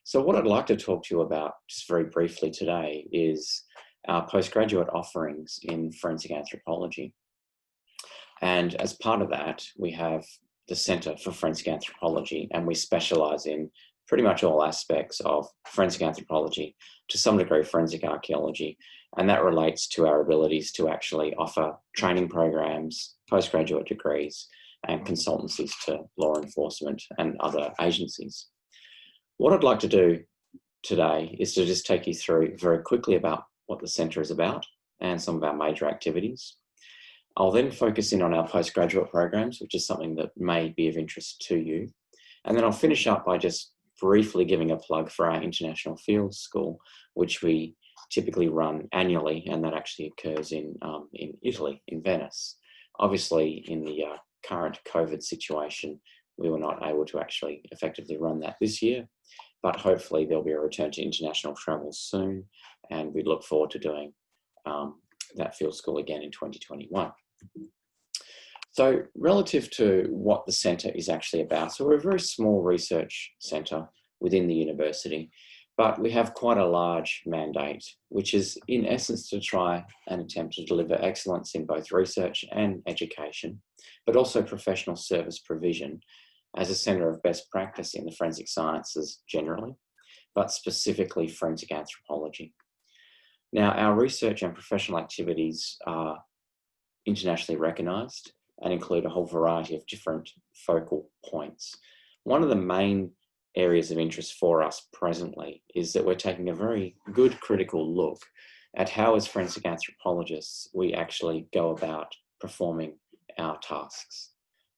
So what I'd like to talk to you about just very briefly today is our postgraduate offerings in forensic anthropology. And as part of that, we have the Centre for Forensic Anthropology, and we specialise in pretty much all aspects of forensic anthropology, to some degree forensic archaeology, and that relates to our abilities to actually offer training programs, postgraduate degrees, and consultancies to law enforcement and other agencies. What I'd like to do today is to just take you through very quickly about what the Centre is about and some of our major activities. I'll then focus in on our postgraduate programs, which is something that may be of interest to you. And then I'll finish up by just briefly giving a plug for our International Field School, which we typically run annually, and that actually occurs in Italy, in Venice. Obviously, in the current COVID situation, we were not able to actually effectively run that this year, but hopefully there'll be a return to international travel soon, and we look forward to doing that field school again in 2021. So relative to what the Centre is actually about, so we're a very small research centre within the university, but we have quite a large mandate, which is in essence to try and attempt to deliver excellence in both research and education, but also professional service provision as a centre of best practice in the forensic sciences generally, but specifically forensic anthropology. Now, our research and professional activities are internationally recognised and include a whole variety of different focal points. One of the main areas of interest for us presently is that we're taking a very good critical look at how, as forensic anthropologists, we actually go about performing our tasks.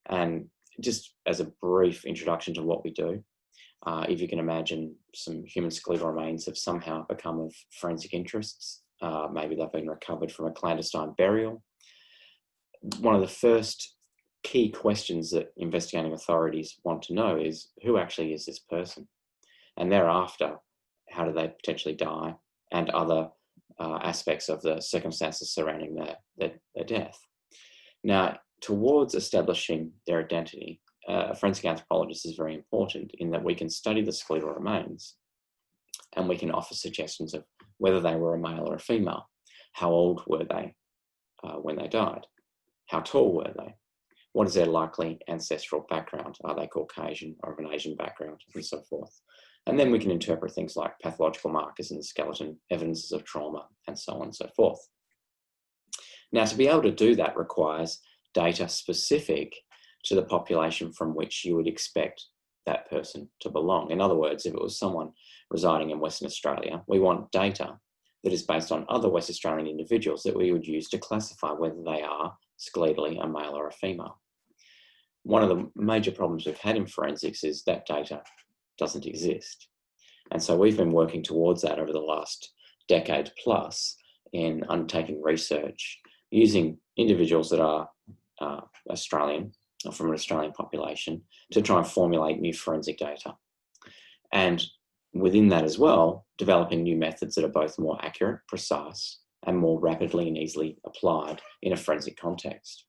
And just as a brief introduction to what we do, if you can imagine, some human skeletal remains have somehow become of forensic interests. Maybe they've been recovered from a clandestine burial. One of the first key questions that investigating authorities want to know is, who actually is this person? And thereafter, how do they potentially die, and other aspects of the circumstances surrounding their death. Now, towards establishing their identity, a forensic anthropologist is very important in that we can study the skeletal remains and we can offer suggestions of whether they were a male or a female. How old were they when they died? How tall were they? What is their likely ancestral background? Are they Caucasian or of an Asian background, and so forth? And then we can interpret things like pathological markers in the skeleton, evidences of trauma, and so on and so forth. Now, to be able to do that requires data specific to the population from which you would expect that person to belong. In other words, if it was someone residing in Western Australia, we want data that is based on other West Australian individuals that we would use to classify whether they are skeletally a male or a female. One of the major problems we've had in forensics is that data doesn't exist. And so we've been working towards that over the last decade plus in undertaking research using individuals that are Australian, or from an Australian population, to try and formulate new forensic data. And within that as well, developing new methods that are both more accurate, precise, and more rapidly and easily applied in a forensic context.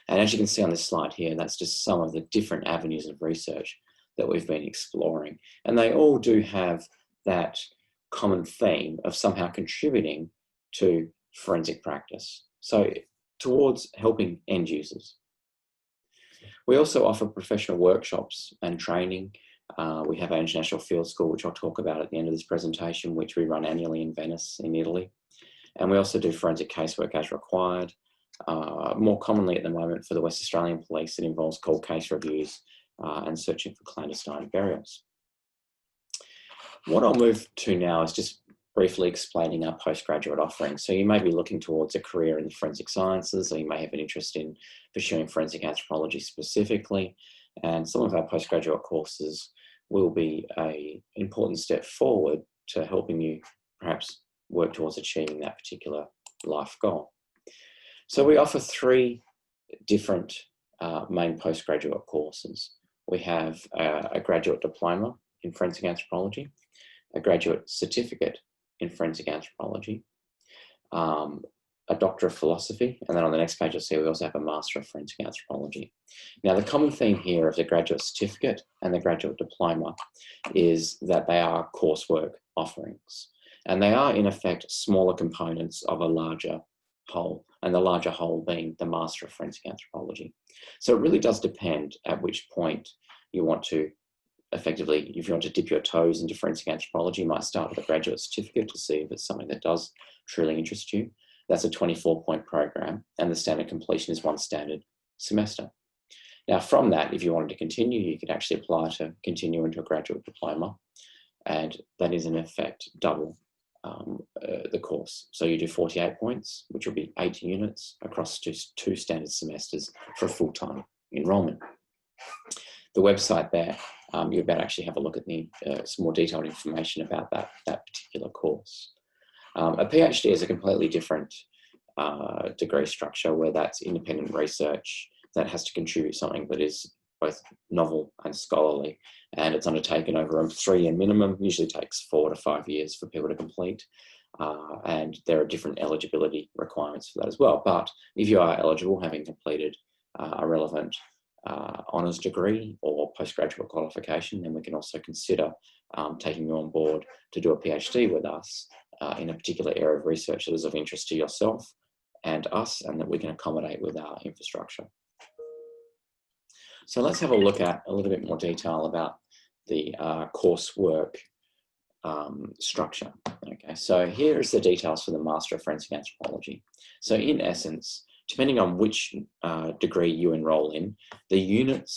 And as you can see on this slide here, that's just some of the different avenues of research that we've been exploring. And they all do have that common theme of somehow contributing to forensic practice. So towards helping end users. We also offer professional workshops and training. We have our International Field School, which I'll talk about at the end of this presentation, which we run annually in Venice, in Italy. And we also do forensic casework as required. More commonly at the moment for the West Australian Police, it involves cold case reviews and searching for clandestine burials. What I'll move to now is just briefly explaining our postgraduate offerings. So you may be looking towards a career in the forensic sciences, or you may have an interest in pursuing forensic anthropology specifically. And some of our postgraduate courses will be an important step forward to helping you perhaps work towards achieving that particular life goal. So we offer three different main postgraduate courses. We have a graduate diploma in forensic anthropology, a graduate certificate in forensic anthropology, a Doctor of Philosophy, and then on the next page you'll see we also have a Master of Forensic Anthropology. Now the common theme here of the graduate certificate and the graduate diploma is that they are coursework offerings, and they are in effect smaller components of a larger whole, and the larger whole being the Master of Forensic Anthropology. So it really does depend at which point you want to effectively, if you want to dip your toes into forensic anthropology, you might start with a graduate certificate to see if it's something that does truly interest you. That's a 24-point program, and the standard completion is 1 standard semester. Now from that, if you wanted to continue, you could actually apply to continue into a graduate diploma, and that is in effect double the course. So you do 48 points, which will be 8 units across 2 standard semesters for a full-time enrolment. The website there, you're about to actually have a look at the some more detailed information about that particular course. A PhD is a completely different degree structure, where that's independent research that has to contribute something that is both novel and scholarly, and it's undertaken over a 3-year minimum. Usually takes 4 to 5 years for people to complete, and there are different eligibility requirements for that as well. But if you are eligible, having completed a relevant honours degree or postgraduate qualification, then we can also consider taking you on board to do a PhD with us in a particular area of research that is of interest to yourself and us, and that we can accommodate with our infrastructure. So let's have a look at a little bit more detail about the coursework structure. Okay, so here is the details for the Master of Forensic Anthropology. So in essence, depending on which degree you enroll in, the unit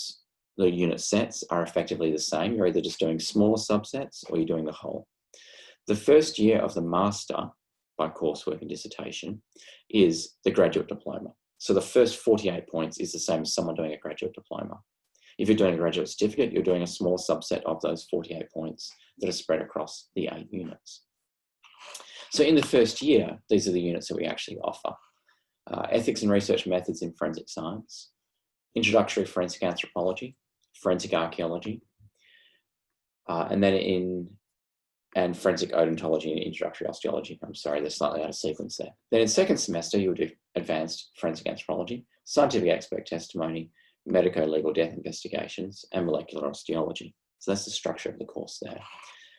sets are effectively the same. You're either just doing smaller subsets or you're doing the whole. The first year of the master by coursework and dissertation is the graduate diploma. So the first 48 points is the same as someone doing a graduate diploma. If you're doing a graduate certificate, you're doing a small subset of those 48 points that are spread across the 8 units. So in the first year, these are the units that we actually offer. Ethics and research methods in forensic science, introductory forensic anthropology, forensic archaeology, and forensic odontology and introductory osteology. I'm sorry, they're slightly out of sequence there. Then in second semester, you'll do advanced forensic anthropology, scientific expert testimony, medico-legal death investigations, and molecular osteology. So that's the structure of the course there.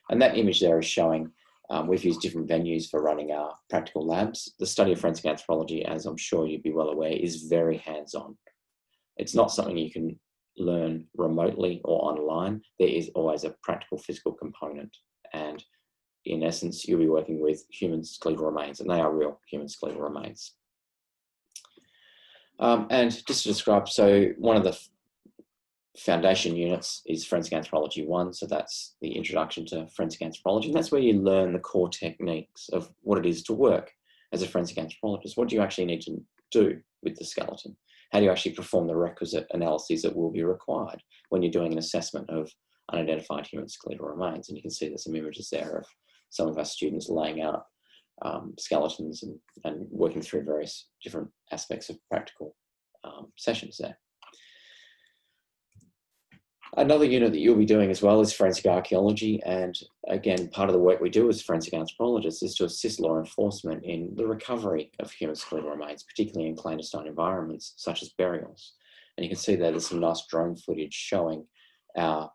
And that image there is showing we've used different venues for running our practical labs. The study of forensic anthropology, as I'm sure you'd be well aware, is very hands-on. It's not something you can learn remotely or online. There is always a practical physical component. And in essence, you'll be working with human skeletal remains, and they are real human skeletal remains. And just to describe, so one of the foundation units is Forensic Anthropology 1, so that's the introduction to forensic anthropology, and that's where you learn the core techniques of what it is to work as a forensic anthropologist. What do you actually need to do with the skeleton? How do you actually perform the requisite analyses that will be required when you're doing an assessment of unidentified human skeletal remains? And you can see there's some images there of some of our students laying out skeletons and working through various different aspects of practical sessions there. Another unit that you'll be doing as well is forensic archaeology, and again, part of the work we do as forensic anthropologists is to assist law enforcement in the recovery of human skeletal remains, particularly in clandestine environments such as burials. And you can see there's some nice drone footage showing our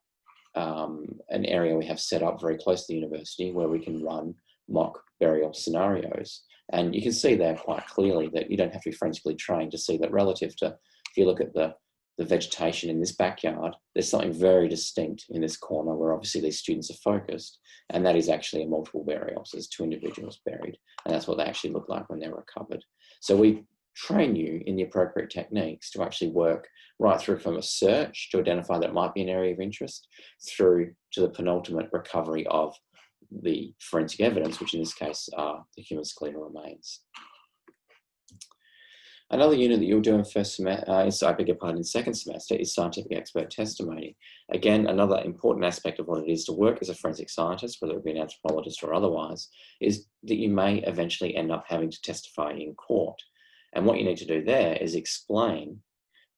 an area we have set up very close to the university where we can run mock burial scenarios. And you can see there quite clearly that you don't have to be forensically trained to see that relative to, if you look at the vegetation in this backyard, there's something very distinct in this corner where obviously these students are focused, and that is actually a multiple burial. So there's 2 individuals buried, and that's what they actually look like when they're recovered. So we train you in the appropriate techniques to actually work right through from a search to identify that it might be an area of interest, through to the penultimate recovery of the forensic evidence, which in this case are the human skeletal remains. Another unit that you'll do in second semester is scientific expert testimony. Again, another important aspect of what it is to work as a forensic scientist, whether it be an anthropologist or otherwise, is that you may eventually end up having to testify in court. And what you need to do there is explain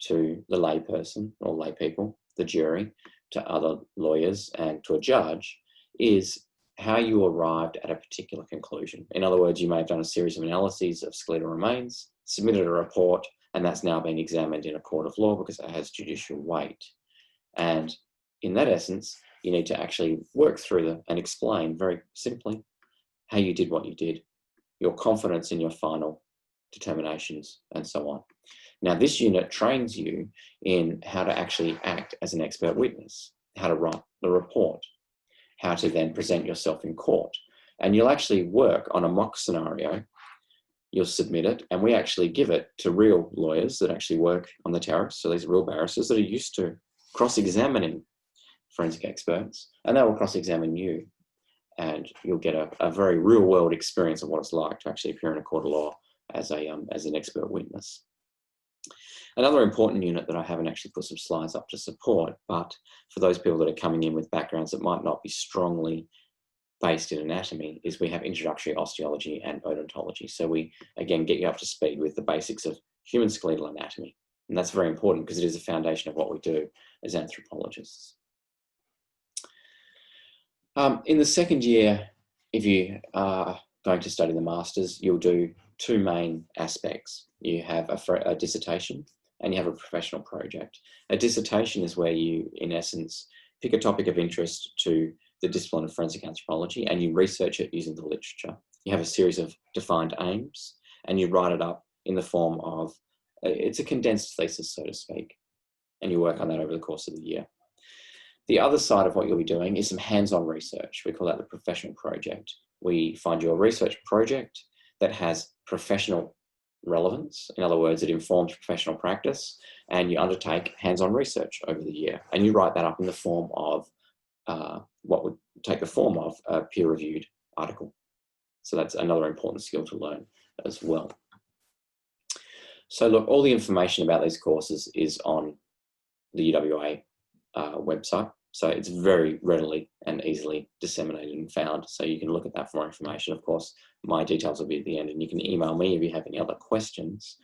to the layperson or lay people, the jury, to other lawyers and to a judge, is how you arrived at a particular conclusion. In other words, you may have done a series of analyses of skeletal remains, submitted a report, and that's now been examined in a court of law because it has judicial weight. And in that essence, you need to actually work through them and explain very simply how you did what you did, your confidence in your final determinations, and so on. Now, this unit trains you in how to actually act as an expert witness, how to write the report, how to then present yourself in court. And you'll actually work on a mock scenario. You'll submit it, and we actually give it to real lawyers that actually work on the tariffs. So these are real barristers that are used to cross-examining forensic experts, and they will cross-examine you. And you'll get a very real-world experience of what it's like to actually appear in a court of law as an expert witness. Another important unit that I haven't actually put some slides up to support, but for those people that are coming in with backgrounds that might not be strongly based in anatomy, is we have introductory osteology and odontology. So we, again, get you up to speed with the basics of human skeletal anatomy. And that's very important because it is a foundation of what we do as anthropologists. In the second year, if you are going to study the masters, you'll do two main aspects. You have a dissertation and you have a professional project. A dissertation is where you, in essence, pick a topic of interest to the discipline of forensic anthropology and you research it using the literature. You have a series of defined aims and you write it up in the form of, it's a condensed thesis, so to speak, and you work on that over the course of the year. The other side of what you'll be doing is some hands-on research. We call that the professional project. We find you a research project that has professional relevance. In other words, it informs professional practice, and you undertake hands-on research over the year. And you write that up in the form of what would take the form of a peer-reviewed article. So that's another important skill to learn as well. So look, all the information about these courses is on the UWA website. So it's very readily and easily disseminated and found. So you can look at that for more information. Of course, my details will be at the end and you can email me if you have any other questions.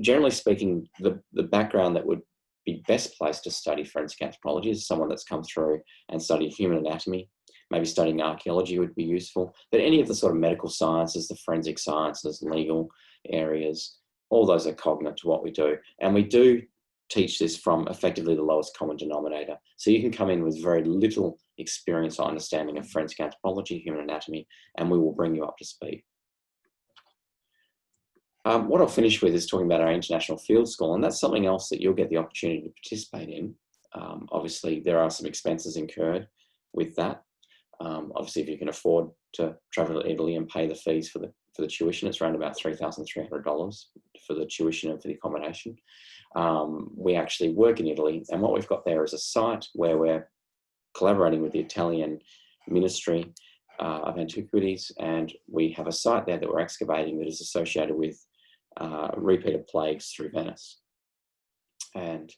Generally speaking, the background that would be best placed to study forensic anthropology is someone that's come through and studied human anatomy. Maybe studying archaeology would be useful, but any of the sort of medical sciences, the forensic sciences, legal areas, all those are cognate to what we do. And we do teach this from effectively the lowest common denominator. So you can come in with very little experience or understanding of forensic anthropology, human anatomy, and we will bring you up to speed. What I'll finish with is talking about our international field school, and that's something else that you'll get the opportunity to participate in. Obviously, there are some expenses incurred with that. Obviously, if you can afford to travel to Italy and pay the fees for the tuition, it's around about $3,300 for the tuition and for the accommodation. We actually work in Italy, and what we've got there is a site where we're collaborating with the Italian Ministry of Antiquities, and we have a site there that we're excavating that is associated with repeated plagues through Venice. And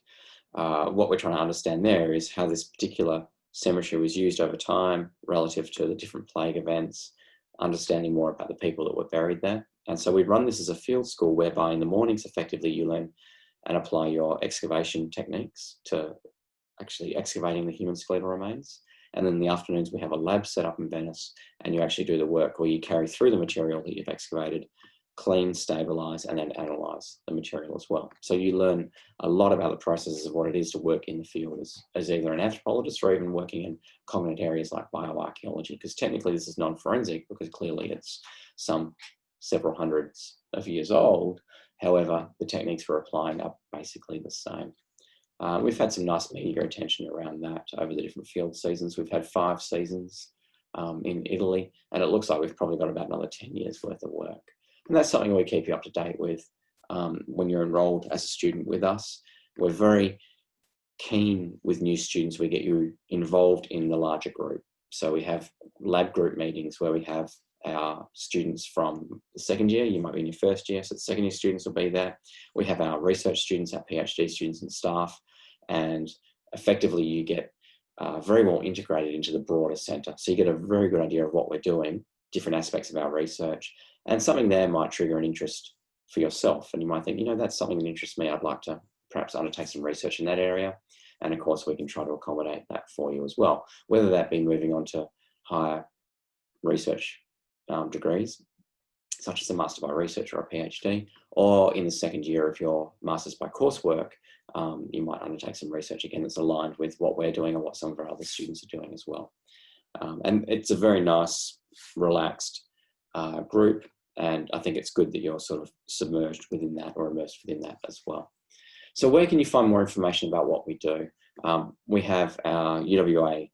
what we're trying to understand there is how this particular cemetery was used over time relative to the different plague events, understanding more about the people that were buried there. And so we run this as a field school whereby in the mornings, effectively, you learn and apply your excavation techniques to actually excavating the human skeletal remains. And then in the afternoons, we have a lab set up in Venice, and you actually do the work where you carry through the material that you've excavated, clean, stabilize, and then analyze the material as well. So you learn a lot about the processes of what it is to work in the field as either an anthropologist or even working in cognate areas like bioarchaeology, because technically this is non-forensic because clearly it's several hundreds of years old. However, the techniques we're applying are basically the same. We've had some nice media attention around that over the different field seasons. We've had 5 seasons in Italy, and it looks like we've probably got about another 10 years worth of work. And that's something we keep you up to date with when you're enrolled as a student with us. We're very keen with new students. We get you involved in the larger group. So we have lab group meetings where we have our students from the second year. You might be in your first year, so the second year students will be there. We have our research students, our PhD students and staff, and effectively you get very well integrated into the broader centre. So you get a very good idea of what we're doing, different aspects of our research, and something there might trigger an interest for yourself. And you might think, you know, that's something that interests me. I'd like to perhaps undertake some research in that area. And of course, we can try to accommodate that for you as well, whether that be moving on to higher research degrees, such as a Master by Research or a PhD, or in the second year of your Masters by Coursework, you might undertake some research again that's aligned with what we're doing and what some of our other students are doing as well. And it's a very nice, relaxed group, and I think it's good that you're sort of submerged within that or immersed within that as well. So where can you find more information about what we do? We have our UWA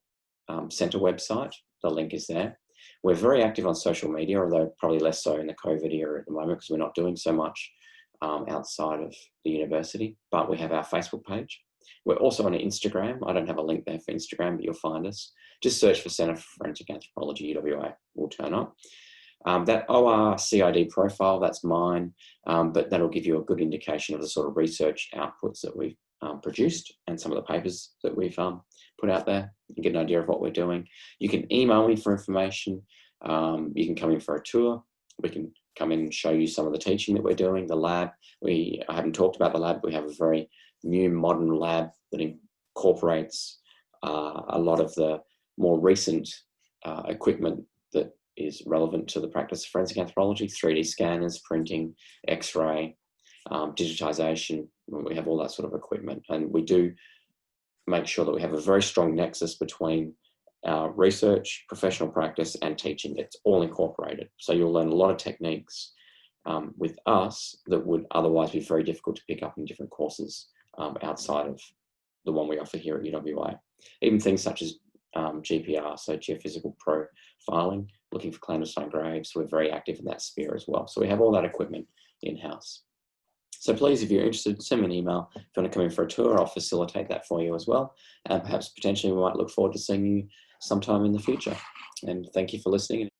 Centre website. The link is there. We're very active on social media, although probably less so in the COVID era at the moment because we're not doing so much outside of the university, but we have our Facebook page. We're also on Instagram. I don't have a link there for Instagram, but you'll find us. Just search for Centre for Forensic Anthropology, UWA, will turn up. That ORCID profile, that's mine, but that'll give you a good indication of the sort of research outputs that we've produced and some of the papers that we've put out there. You can get an idea of what we're doing. You can email me for information. You can come in for a tour. We can come in and show you some of the teaching that we're doing. The lab, I haven't talked about the lab. We have a very new modern lab that incorporates a lot of the more recent equipment that is relevant to the practice of forensic anthropology: 3D scanners, printing, X-ray, digitization. We have all that sort of equipment, and we do make sure that we have a very strong nexus between our research, professional practice, and teaching. It's all incorporated. So you'll learn a lot of techniques with us that would otherwise be very difficult to pick up in different courses outside of the one we offer here at UWA. Even things such as GPR, so geophysical profiling, looking for clandestine graves. We're very active in that sphere as well. So we have all that equipment in-house. So please, if you're interested, send me an email. If you want to come in for a tour, I'll facilitate that for you as well. And perhaps potentially we might look forward to seeing you sometime in the future. And thank you for listening.